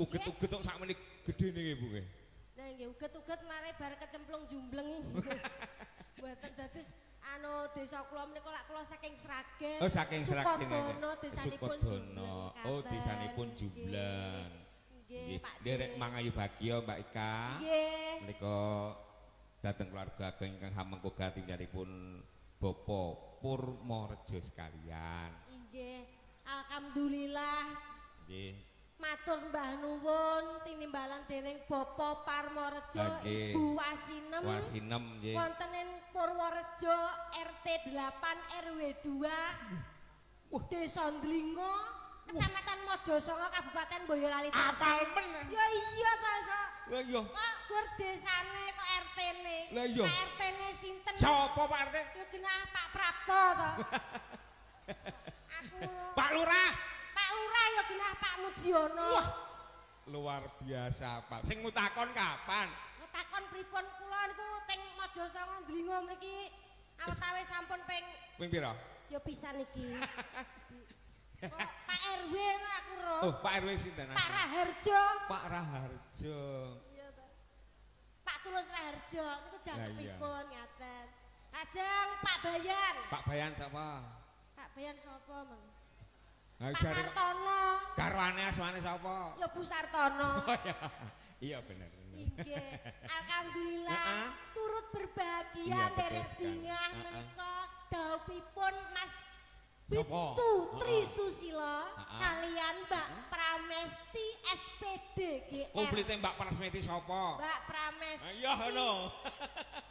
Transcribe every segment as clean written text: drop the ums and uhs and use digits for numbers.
Uget-uget kok sakmene gedene nggih Bu nggih. Lah nggih uget-uget mare bar kecemplung jumbleng. Mboten dados anu desa kula menika lak kula saking Sragen. Oh saking Sragen. Sukodono desanipun Jumbleng. Oh desanipun Jumbleng. Nggih Pak. Derek mangayu bagya Mbak Ika. Nggih. Menika dhateng keluarga ingkang hamengku gatinipun Bapak Purmorejo sekalian. Nggih. Alhamdulillah. Nggih. Matur mbah nuwun tinimbalan dening Bapak Parmorejo Ibu Wasinem. Wasinem nggih. Wonten ing Purworejo RT 8 RW 2. Desa Ndlingo, Kecamatan Mojosongo, Kabupaten Boyolali. Apal men. Ya iya ta, Sok. Lah iya. Kok gur desane kok RT-ne. Lah iya. Pak RT-ne sinten? Sopo Pak RT? Ya genah Pak Prapto to. Aku Pak Lurah. Pak Lurah ya genah Pak Mujiono. Wah, luar biasa Pak. Sing mutakon kapan? Mutakon pripun kula niku teng Mojosongo Ndlingo mriki awet-awet sampun ping pira? Ya pisan iki. Kok Pak RW aku ro. Oh, Pak RW sinten? Pak Raharjo. Pak Raharjo. Iya to. Pak Tulus Raharjo niku jangkepipun ngaten. Lajeng Pak Bayan. Pak Bayan sapa? Pak Bayan sapa, Mang? Pak Sartono. Garwane asmane sapa? Ya Bu Sartono. Oh ya. Iya bener. Nggih. Alhamdulillah turut berbahagia derek bingah menika dawuhipun Mas Bitu Trisusila kalian Mbak Pramesti SPD GR. Komplite Mbak Pramesti sapa? Mbak Pramesti. Iya ngono.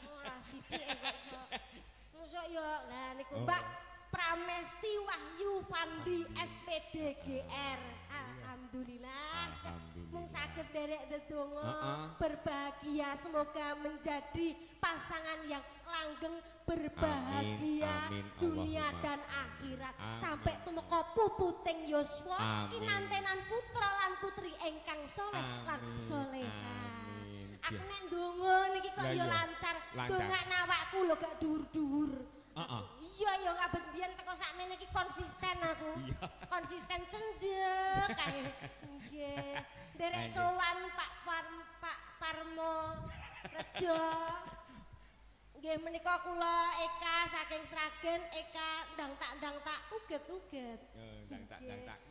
Ora sithik kok iso. Mosok ya lah niku Mbak Pramesti Wahyu Fandi SPD GR. Alhamdulillah. Mung saged derek ndedonga berbahagia, semoga menjadi pasangan yang langgeng berbahagia dunia dan akhirat sampai tumeka puputing yuswa kinantenan putra lan putri ingkang saleh lan soleha. Aku nek ndonga niki kok ya lancar. Dongakne awakku lho gak dhuwur-dhuwur. Iya ya kabeh biyen teko sakmene iki konsisten aku. Konsisten cendhek kae. Nggih. Derek sowan Pak Parmo Rejo. Nggih menika kula Eka saking Sragen, Eka ndang tak uget-uget. Ndang tak.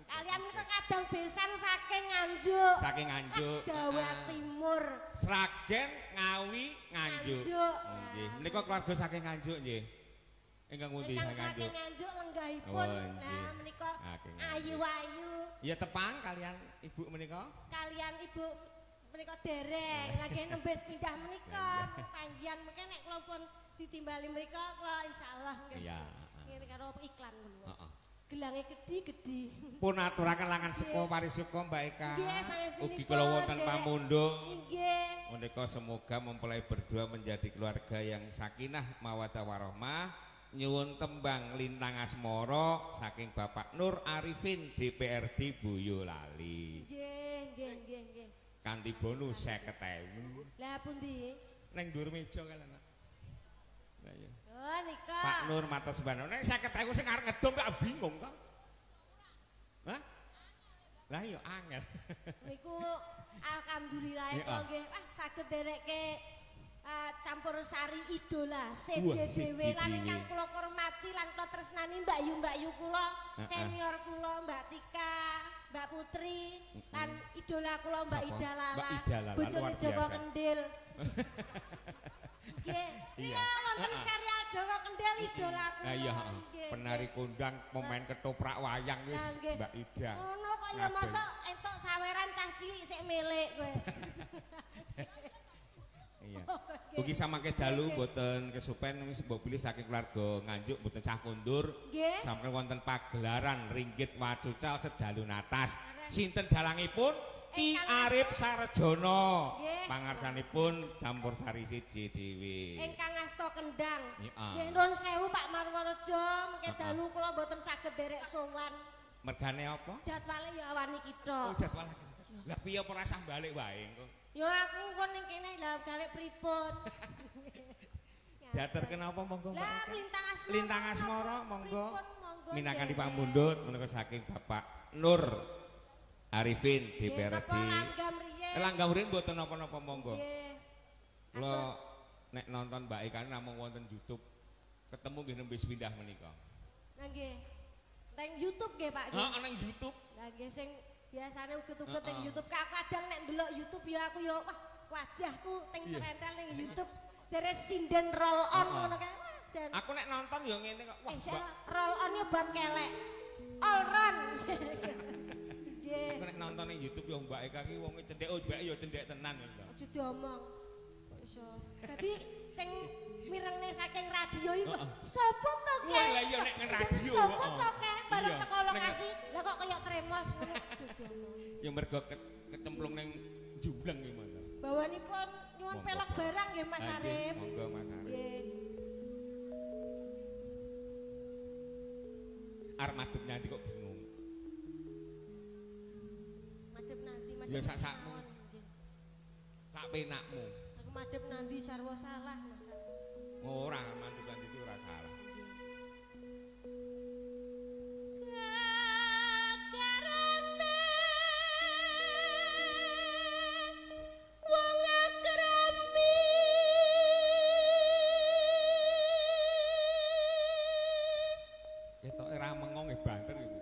Kalian menika kadang besan saking Nganjuk. Saking Nganjuk. Jawa Timur. Sragen, Ngawi, Nganjuk. Nggih. Menika keluarga saking Nganjuk nggih. Ingkang pundi saking Nganjuk lenggahipun. Nah menika ayu-ayu. Ya tepang kalian Ibu menika? Kalian Ibu menika dereng lagi nembes pindah menika. Panggihan mengke nek kula pun ditimbali menika kula insyaallah nggih. Iya. Ngene karo iklan ngono. Heeh. Gelange gedhi-gedhi. Pun aturaken langan suka parisuka Mbak Eka. Nggih, ugi kula wonten pamundhung. Nggih. Menika semoga mempelai berdua menjadi keluarga yang sakinah mawaddah warahmah. Nyuwun tembang Lintang Asmara saking Bapak Nur Arifin DPRD Boyolali. Nggih. Kanthi bonus 50.000. Lah pundi? Ning dhuwur meja kan anak. Lah iya. Oh nika. Pak Nur matos sembana. Nek 50.000 sing arep ngedom kok bingung to. Hah? Lah iya angel. Niku alhamdulillah nggih. Wah saged dereke campur sari idola CJDW lan ingkang kula hormati lan kula tresnani Mbak Yu kula senior kula Mbak Tika, Mbak Putri lan idola kula Mbak Ida Lala bojone Joko Kendil. Nggih. Iya. Wonten serial Jawa Kendel idolaku. Iya, penari kondang, pemain ketoprak wayang wis Mbak Ida. Ngono kok ya mosok entuk saweran cah cilik sik milik kowe. Iya. Ugi samangke dalu mboten kesupen wis mbok pilih saking keluarga Nganjuk mboten cah kondur. Nggih. Sampeyan wonten pagelaran Ringgit Wacucal sedalu natas. Sinten dalangipun? Ki Arif Sarjono. Pangarsanipun Campur Sari siji dhewe. Ingkang asta Kendang. Nggih. Nggih nuwun sewu Pak Marwareja, mengke dalu kula mboten saged derek sowan. Mergane apa? Jadwale ya awani kita. Oh, jadwal. Lah piye apa rasah balik wae engko? Ya aku kon ning kene lah balik pripun. Diatur kenapa monggo? Lah lintang asmara. Lintang asmara monggo. Minakan di nggih. pamundhut menika saking Bapak Nur Arifin DPRD. Langgam riyen. Langgam riyen mboten napa-napa monggo. Nggih. Kula nek nonton Mbak Ika namung wonten YouTube. Ketemu nggih nembe pindah menika. Lah nggih. Teng YouTube nggih Pak. Heeh, nang YouTube. Lah nggih sing biasane uget-uget ning YouTube. Kadang nek ndelok YouTube ya aku ya wah wajahku teng serentel ning YouTube. Jare sinden roll on ngono kae. Aku nek nonton ya ngene kok. Wah, Mbak. Roll on-nya ban kelek. All run. Nggih. Aku nek nonton ning YouTube ya Mbak Eka ki wonge cendhek oh Mbak ya cendhek tenan lho. Aja diomong. Kok iso. Dadi sing mirengne saking radio iku sopo to Kek? Wah, lah iya nek nang radio. Sopo to Kek? Bareng Iya, teko lokasi. Lah kok kaya tremos ngono aja diomong. Ya mergo kecemplung ning jumbleng iki Mas. Bawanipun nyuwun pelok barang nggih Mas Arif. Monggo Mas Arif. Nggih. Arep madhep nanti kok bingung. Madhep nanti madhep. Ya sak-sakmu. Nggih. Sak penakmu. Aku madhep nanti sarwa salah Mas. Ora madhep nanti itu ora salah. Ketok ora mengong banter iku.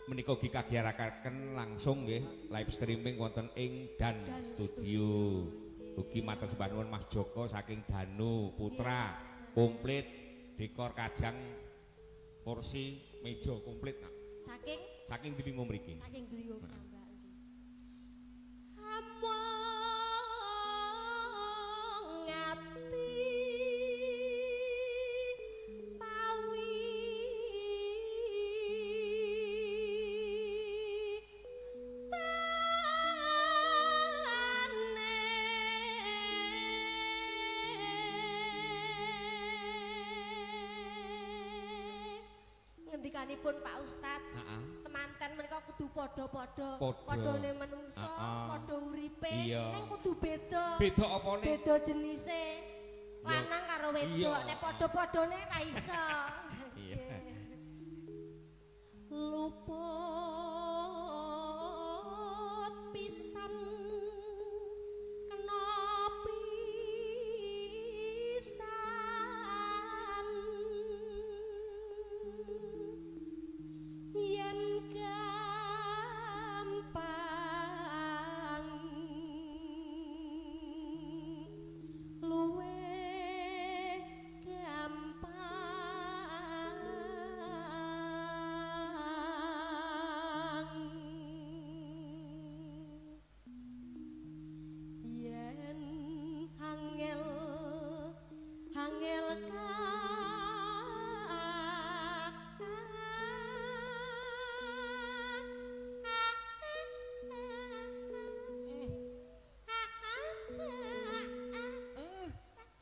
Menika ugi kagiarakaken langsung nggih live streaming wonten ing Dan Studio. Ugi matur sembah nuwun Mas Joko saking Danu Putra komplit dekor kajang kursi meja komplit nak. Saking Delingo mriki. Saking Delingo Mbak. Ngendikanipun Pak Ustadz, temanten menika kudu padha-padha menungso, padha uripe, ning kudu beda. Beda apane? Beda jenise. Lanang karo wedok, nek padha-padhane ra iso. Iya. Luput pisan kena pisan yen gampang luwe gampang yen angel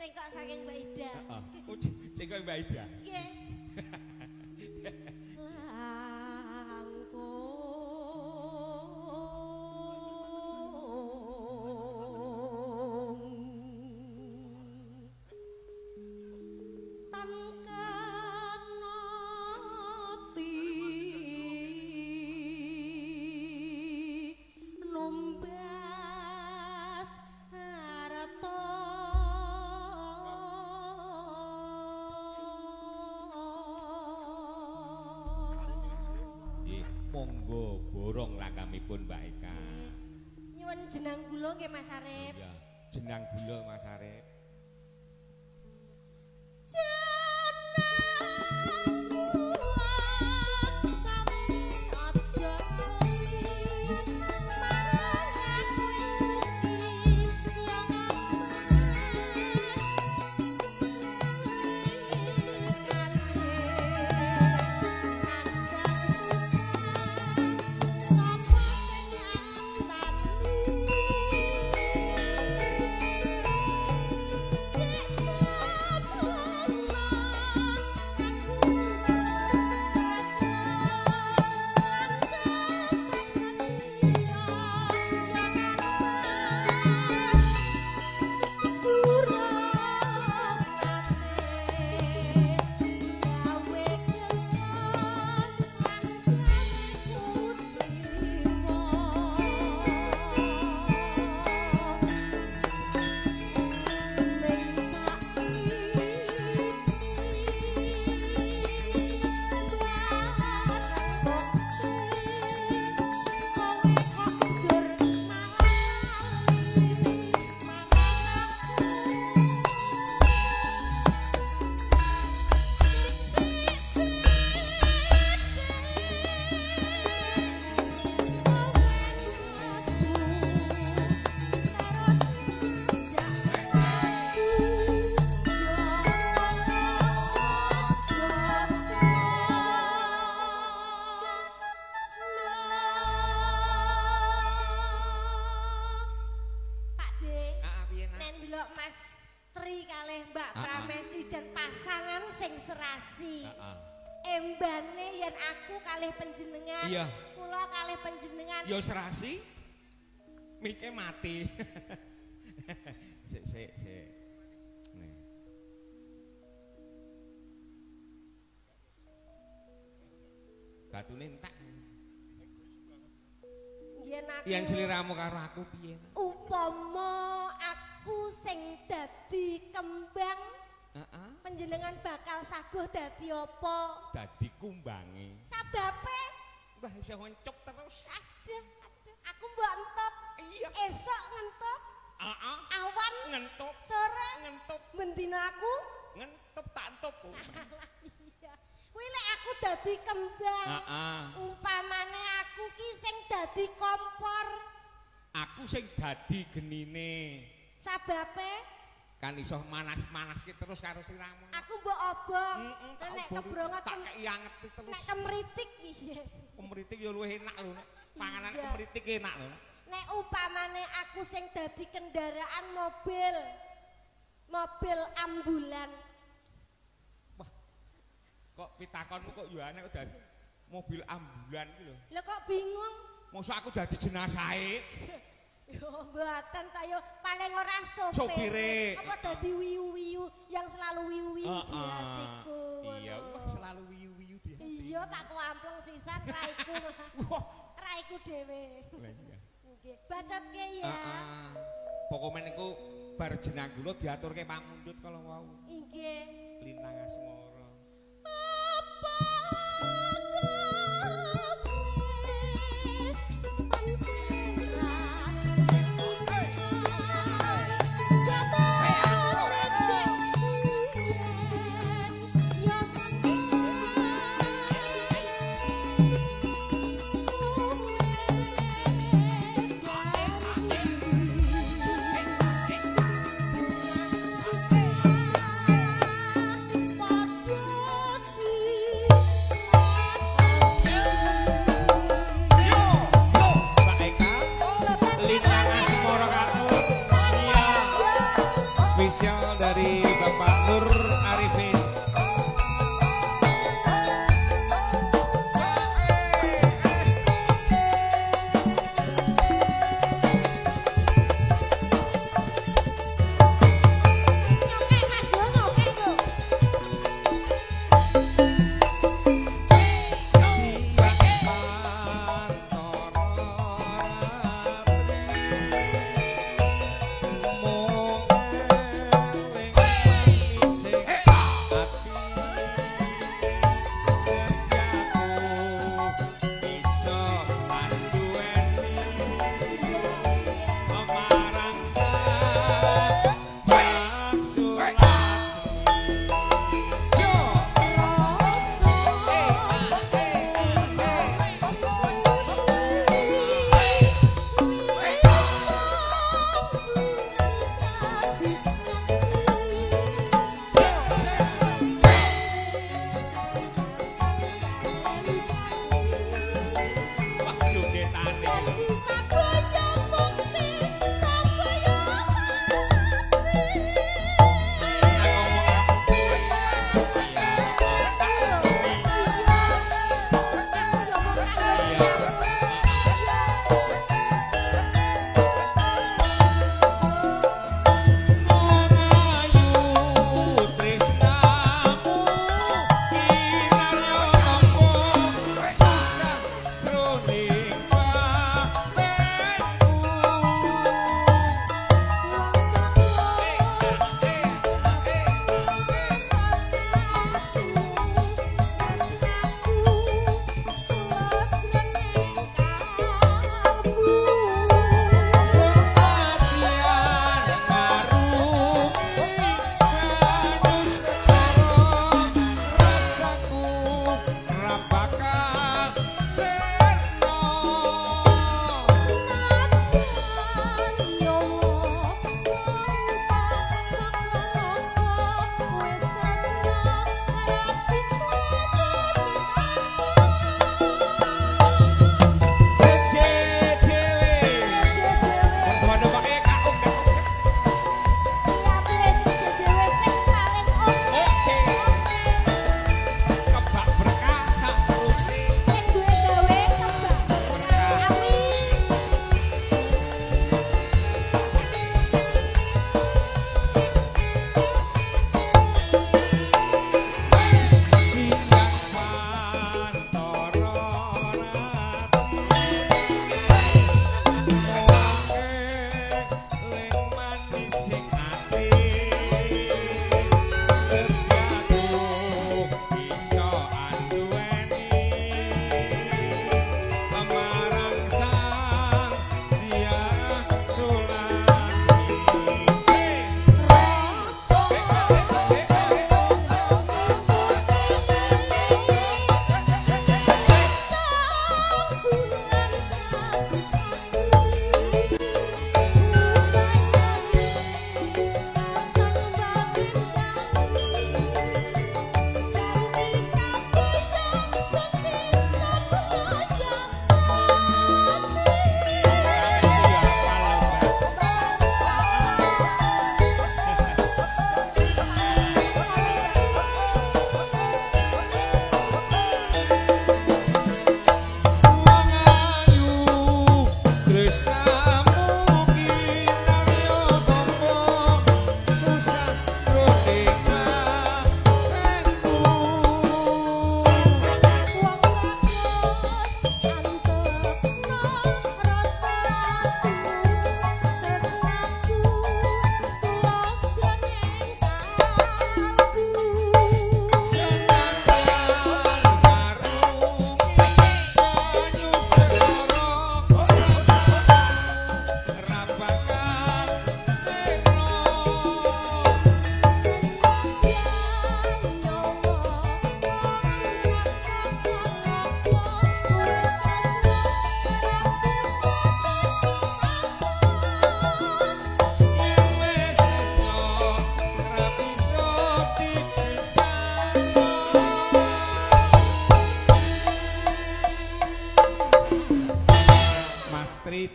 cengkok saking Mbak Ida. Oh, cengkok Mbak Ida. Nggih. Langkung monggo borong langgamipun Mbak Eka. Nyuwun jenang kula nggih Mas Arep. Iya, jenang gula Mas Arep. Embane yen aku kalih panjenengan. Iya. Kula kalih panjenengan. Ya serasi. Mike mati. Sik. Nih. Batune entek. Yen aku Yen sliramu karo aku piye? Upama aku sing dadi kembang. Panjenengan bakal saguh dadi apa? Dadi kumbange. Sababe Mbah iso ngencuk terus. Aduh. Aku mbok entuk. Iya. Esok ngentuk. Heeh. Awan ngentuk. Sore ngentuk. Mendina aku Ngentuk tak entuk. Iya. Kuwi lek aku dadi kembang. Umpamane aku ki sing dadi kompor. Aku sing dadi genine. Sababe kan iso manas-manas ki terus karo siramu. Aku mbok obong. Nek kebrongot tak kei anget terus. Nek kemritik piye? Kemritik ya luwih enak lho nek panganan kemritik enak lho. Nek upamane aku sing dadi kendaraan mobil ambulan. Wah. Kok pitakonmu kok yo aneh kok dadi mobil ambulan ki lho. Lho kok bingung? Mosok aku dadi jenazahe. Yo mboten ta yo paling ora sopire. Apa dadi wiyu-wiyu yang selalu wiyu-wiyu di hatiku. Iya, wah selalu wiyu-wiyu di hati. Iya tak kuampleng sisan raiku. Wah, raiku dhewe. Lah iya. Nggih, bacotke ya. Pokoke niku bar jenang kula diaturke pamundhut kala wau. Nggih. Lintang asmara. Apa What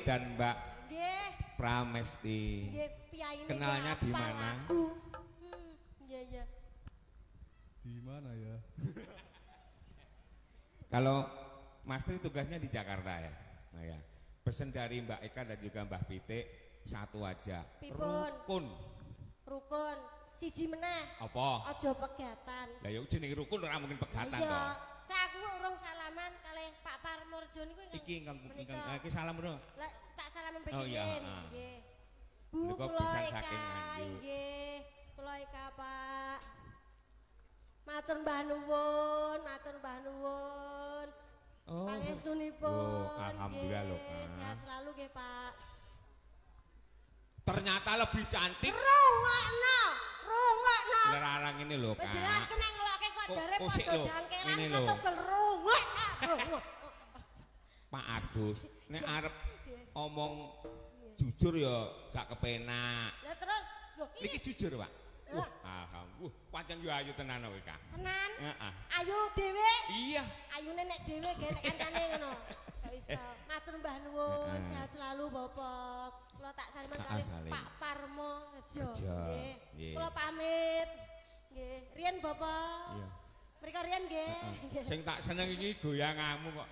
dan Mbak Nggih. Pramesti. Nggih, piyaine Kenalnya di mana? Iya, iya. Di mana ya? Kalau Mas Tri tugasnya di Jakarta ya. Nah ya. Pesan dari Mbak Eka dan juga Mbah Pitik satu aja. Pripun? Rukun. Siji meneh. Apa? Aja pegatan. Lah ya jenenge rukun ora mungkin pegatan Iya. toh. Saya aku urung salaman kalih Pak Parmorjo niku Iki ingkang iki salam bro. Lah tak salaman Oh, iya, begini. heeh. Nggih. Bu Menika kula pisan Eka, saking Nganjuk. nggih. Kula Eka, Pak. Matur mbah nuwun, matur mbah nuwun. Oh. Pangestunipun. Oh, alhamdulillah nggih. lho, Kak. Sehat selalu nggih, Pak. Ternyata lebih cantik. Rungokno, rungokno. Larang ini lho, Kak. Panjenengan kena ngelokke kok jare Kusik padha lho, dangkelan ini lho. setugel rungokno. Pak Agus, nek arep omong jujur ya gak kepenak. Lah terus, lho Niki ini jujur, Pak. Alhamdulillah. Pancen yo ayu tenan kowe, Kak. tenan. Heeh. Ayu dhewe. Iya. Ayune nek dhewe nggih nek kancane ngono. Gak bisa. Matur mbah nuwun, sehat selalu Bapak. Kula tak saliman kali salim. Pak Parmo Rejo. Rejo, Nggih. nggih. Kula pamit. Nggih. Riyen Bapak. Iya. Mriko riyen nggih. Nggih. Sing tak seneng iki goyanganmu kok.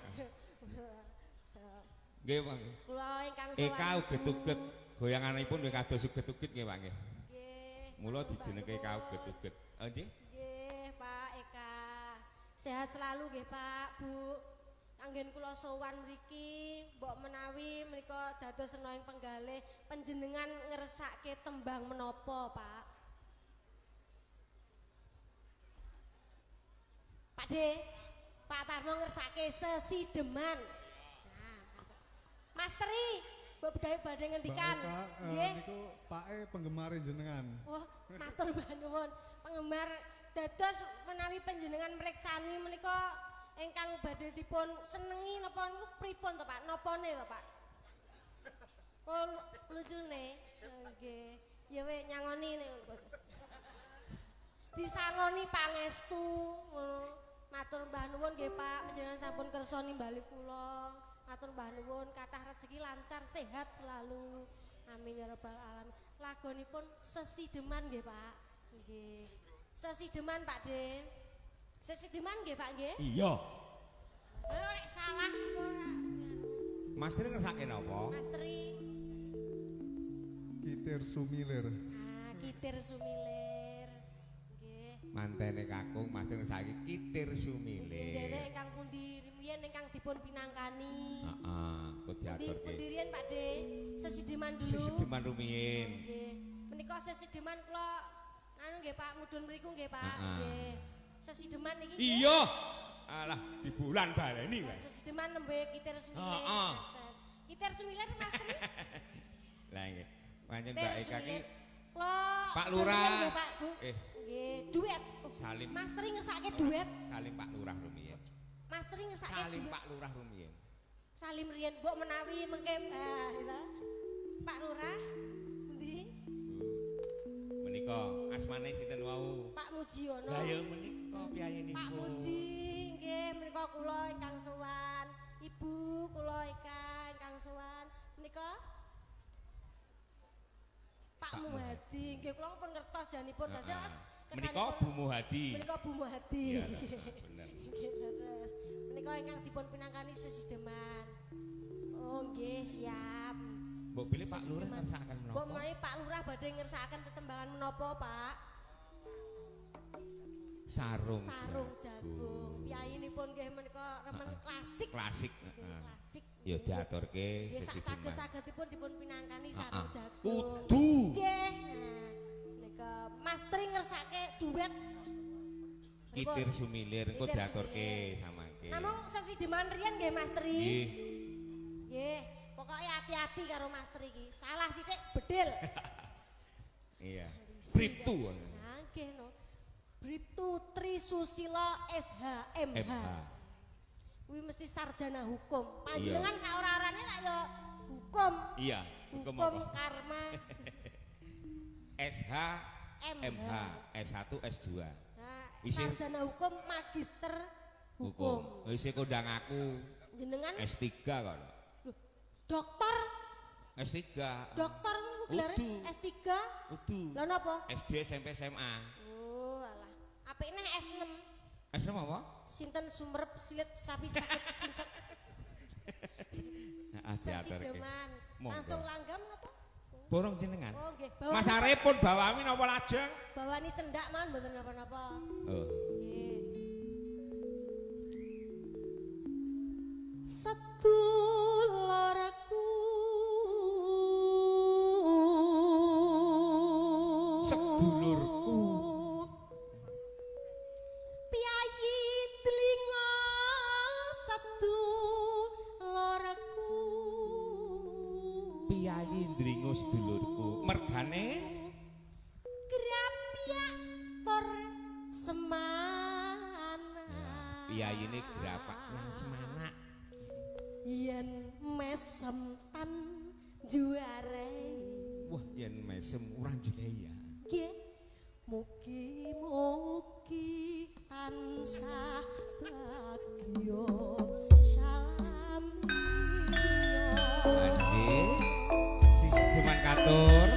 Nggih, Pak. Kula ingkang sowan. Eka uget-uget. Goyanganipun wis kados uget-uget nggih, Pak nggih. Nggih. Mula dijenenge Eka uget-uget. Oh, nggih. Nggih, Pak Eka. Sehat selalu nggih, Pak, Bu. Anggen kula sowan mriki, mbok menawi menika dados sena ing penggalih panjenengan ngersake tembang menapa, Pak? Pak De, Pak Parmo ngersake sesideman. Nah, Mas Tri, mbok bedhae badhe ngendikan. Mbak Eka, Nggih. niku pake penggemar jenengan. Wah, matur nuwun. Penggemar dados menawi panjenengan mriksani menika ingkang badhe dipun senengi napa niku pripun to, Pak? Napane to, Pak? Oh, lucune. Nggih. Ya we nyangoni niku. Disangoni pangestu ngono. Matur mbah nuwun nggih, Pak. Panjenengan sampun kersa nimbali kula. Matur mbah nuwun, kathah rezeki lancar, sehat selalu. Amin ya rabbal alamin. Lagonipun Sesideman nggih, Pak. Nggih. Sesideman, Pak De. Sesideman nggih, Pak nggih? Iya. Saya nek salah ora. Mas Tri ngersake napa? Mas Tri. Kitir Sumilir. Ah, Kitir Sumilir. Nggih. Mantene kakung Mas Tri ngersake Kitir Dene Sumilir. ingkang pundi riyen ingkang dipun pinangkani. Heeh, kok diaturke. Pundi riyen Pak De? Sesideman dulu. Sesideman rumiyin. Nggih. Menika sesideman kula anu nggih Pak, mudhun mriku nggih Pak. Heeh. Nggih. Sesideman iki. Iya. Alah, di bulan baleni wae. Sesideman nembe Kitir Sumilir. Heeh. Kitir Sumilir Mas Tri. Lah nggih. Pancen Mbak Eka ki Lo Pak Lurah. nggih, Pak, Bu. Nggih, duet. Salim. Mas Tri ngersake duet. Salim Pak Lurah rumiyin. Mas Tri ngersake Salim duet. Pak Lurah rumiyin. Salim riyen mbok menawi mengke itu. Pak Lurah. Endi? Menika asmane sinten wau? Pak Mujiono. Lah ya menika piyayenipun. Pak Muji nggih menika kula ingkang sowan. Ibu kula Eka ingkang sowan. Menika Pak Muhadi nggih kula pun ngertos janipun dados Menika Bu Muhadi. Menika Bu Muhadi. Iya, bener. Nggih terus. Menika ingkang dipun pinangkani Sesideman. Oh nggih siap. Mbok pilih Pak Lurah ngersakaken menapa? Mbok menawi Pak Lurah badhe ngersakaken tetembangan menapa, Pak? Sarung. Sarung jagung. Piyayinipun nggih menika remen klasik. Klasik, Nggih, heeh. klasik. Ya diaturke Nggih sak Sesideman. saged-sagedipun dipun pinangkani sarung jagung. Kudu. Nggih. Nah, menika Mas Tri ngersake duet. Kitir Sumilir engko Kitir diaturke Sumilir. samangke. Namung Sesideman riyen nggih Mas Tri. Nggih. Nggih, pokoknya hati-hati karo Mas Tri iki. Salah sithik bedil. Iya. Briptu. Nah, nggih no. Briptu Trisusila SHMH. MH. Kuwi mesti sarjana hukum. Panjenengan saora-orane lak ya hukum. Iya, hukum Hukum apa? karma. SH MH S1 S2. Nah, Isih- sarjana hukum magister Hukum. hukum. Wis kondang aku Jenengan S3 kok. Loh, dokter S3. Dokter niku gelare S3. Udu. Lha napa? SD SMP SMA. Oh, alah. Apik neh S6. S6 apa? Sinten sumerep silit sapi sakit sincet. Diaturke. Langsung langgam napa? Borong jenengan. Oh nggih. Mas Arif pun bawami napa lajeng? Bawani cendak man mboten napa-napa. Oh. Nggih. Sedulurku. Sedulurku. Piyayi telinga sedulurku. Piyayi ndringo sedulurku. Mergane Grapyak tor semana. piyayine grapak nang semana. Yen mesem tan juare. Wah, yen mesem ora jleya. Nggih. Mugi-mugi tansah bagya salam. Nggih. Sisteman katur.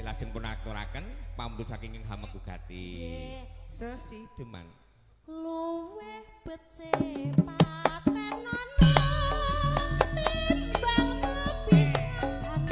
Lajeng pun aturaken pambut saking ing Hamegugati. Sesi Deman. Luweh becik patenan timbang pisan.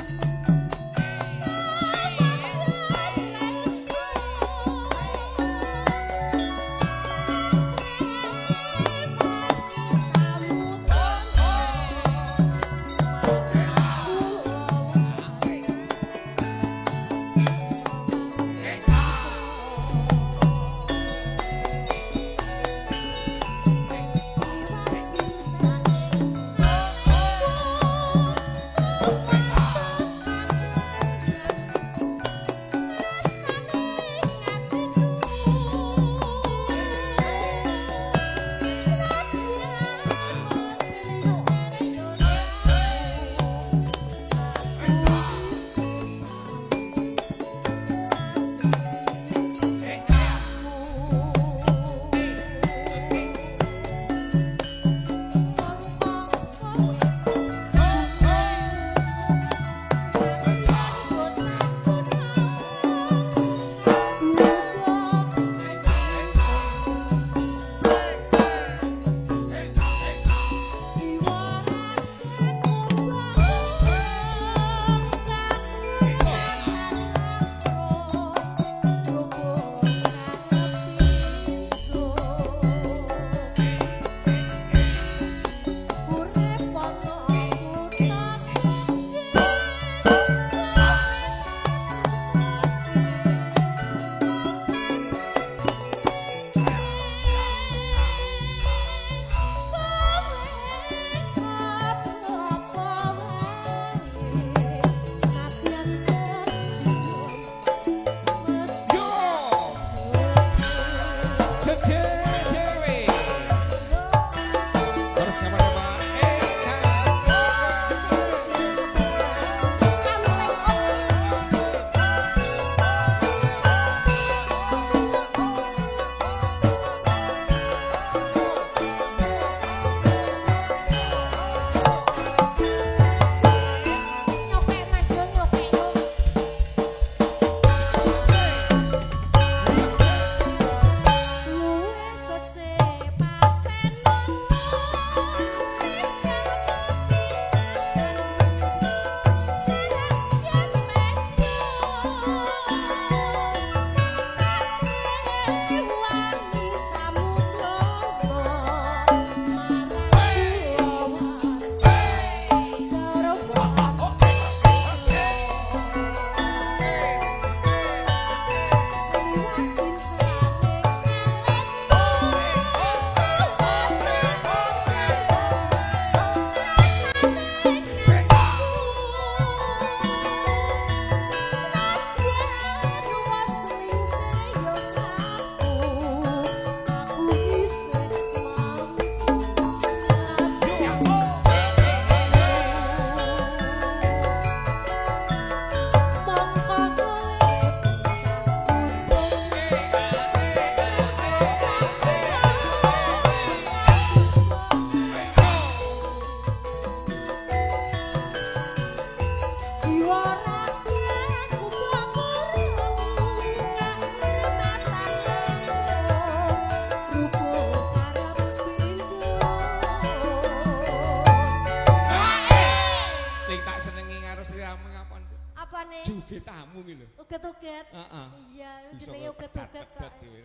sugih tamu iki lho. Uget-uget. Heeh. Iya, Bisa jenenge uget-uget kok. pedet dhewe.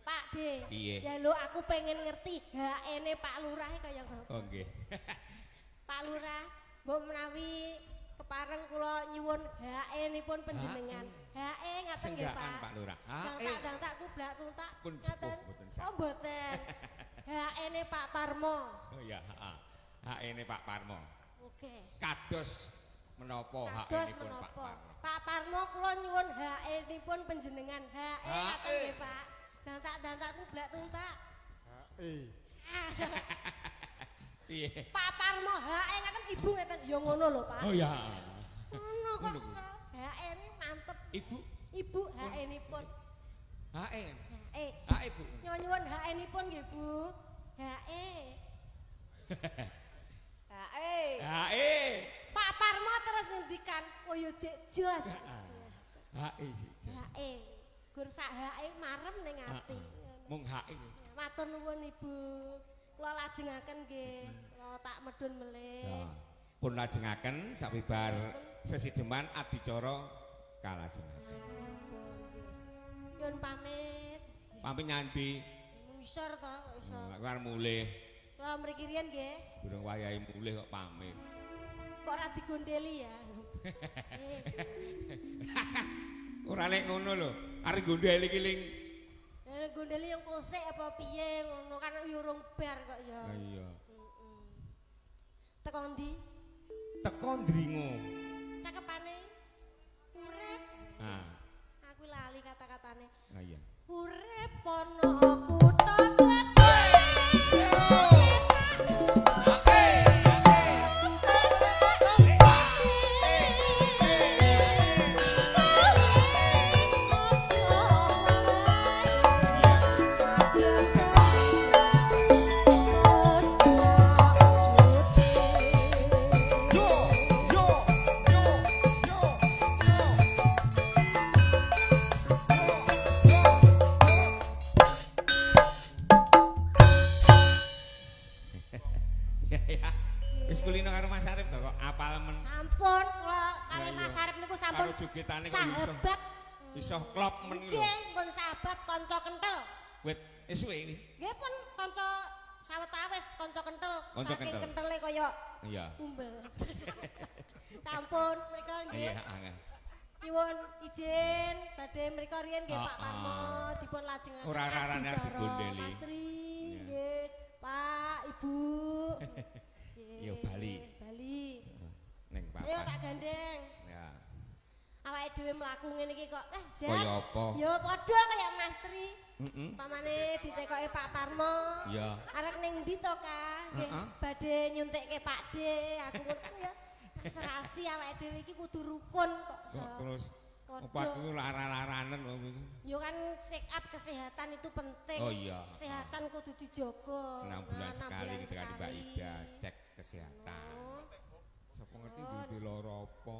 Pak De. Iya. Ya lho aku pengen ngerti HE-ne Pak Lurah kaya ngapa. Oh nggih. Pak Lurah, mbok menawi kepareng kula nyuwun HE-nipun panjenengan. HE ngaten nggih, Pak. Senggakan Pak Lurah. Dangtak kublak tuntak Pun ngaten. mboten Oh mboten. HE-ne Pak Parmo. Oh iya, heeh. HE-ne Pak Parmo. Oke. Kados menapa Kados HE-nipun Pak menapa? Parmo? Pak Parmo kula nyuwun HE-nipun panjenengan. HE ngaten nggih, Pak. Dangtak kublak tuntak. HE. Piye? Pak Parmo HE ngaten ibu ngeten. Ya ngono lho, Pak. Oh iya. Ngono kok. Ngono, Bu. HE ini mantep. Ibu Ibu HE-nipun. HE. HE. HE Bu. Nyuwun HE-nipun nggih, Bu. HE. HE. HE. Pak Parmo terus ngendikan, "Oh yo jek jos." HE sih. HE. Gur sak HE marem ning ati. Mung HE. Matur nuwun Ibu. Kula lajengaken nggih. Kula tak medun melih. Ya. Pun lajengaken sabibar sesideman adicara kalajengaken. Nyuwun pamit. Pamit nyanti. Ngisor to kok iso. Aku arep mulih. Kula mriki riyen nggih. Durung wayahe mulih kok pamit. Kok ora digondeli ya? Ora lek ngono lho. Arep gondeli iki ling. Gondeli yang kosek apa piye ngono kan yo urung bar kok ya. Lah iya. Teko ndi? Teko ndringo. Cakepane urip. Ah, Aku lali kata-katane. lah iya. Urip ana kutha Gladys. Wis kulino karo Mas Arif to kok apal men. Sampun kula kali Lah iya. Mas Arif niku sampun Karo jogetane kok iso. sahabat. Iso klop men iki lho. Nggih, pun sahabat kanca kentel. Wit, wis suwe iki. Nggih pun kanca sawetawis kanca kentel. Kanca Saking kentel. kentele kaya Iya. umbel. Sampun mriko nggih. Iya, heeh. Nyuwun izin badhe mriko riyen nggih Pak Ah, Parmo ah. dipun lajengaken. Ora rarane adicara. digondeli. Mas Tri Iya. nggih, Pak, Ibu. Nggih, Yo Bali. Bali. Ning Ayo papan. tak gandeng. Ya. Awake dhewe mlaku ngene iki kok. Jan. Kaya apa? Yo padha kaya Mas Tri. Heeh. Pamane ditekoki Pak Parmo. Iya. Arek ning ndi to, Kang? Nggih, Heeh. badhe nyuntikke Pak De. Aku ngono kan ya. Serasi awake dhewe iki kudu rukun kok. Kok terus Padha. apa aku lara-laranen kok iki. Yo kan check up kesehatan itu penting. Oh iya. Kesehatan kudu dijaga. 6 bulan Nah, 6 sekali bulan sekali Mbak sekali. Ida cek kesehatan. Oh. Sapa ngerti duwe lara apa?